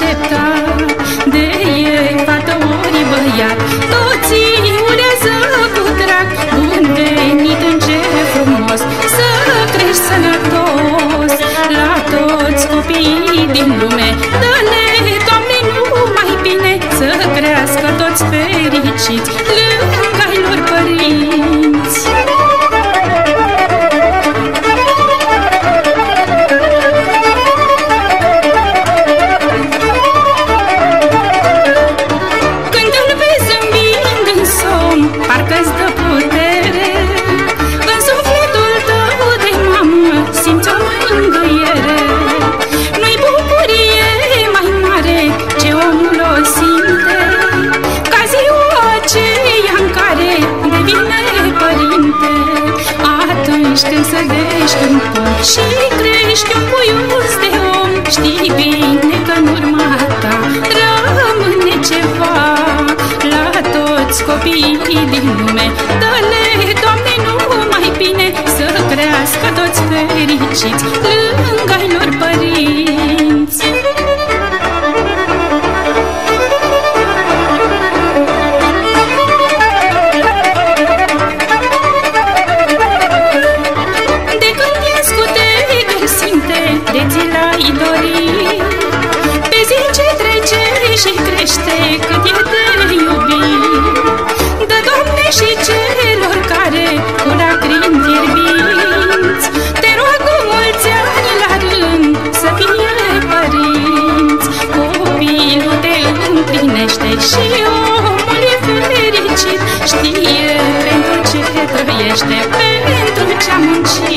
aștepta de ei, fată ori băiat. Toți urează cu drag bun venit, înger frumos, să crești sănătos. La toți copiii din lume dă-le, Doamne, numai bine, să crească toți fericiți lângă-i lor părinți. Parcă-ți dă putere, în sufletul tău de mamă simți o mângâiere. Nu-i bucurie mai mare ce omul o simte, ca ziua aceea în care devine părinte. Atunci când sădești un pom și crești un puiuț de om, știi bine că în urma ta rămâne ceva. La toți copiii din lume dă-le, Doamne, numai bine, să crească toți fericiți lângă-i lor părinți. De când ești cu te simte, de zi l-ai dori, pe zi ce trece și crește cât e de iubit. Dă, Doamne, și celor care cu lacrimi fierbinți te roagă mulți ani la rând să fie părinți. Copilul te împlinește și omul e fericit, știe pentru ce trăiește, pentru ce-a muncit.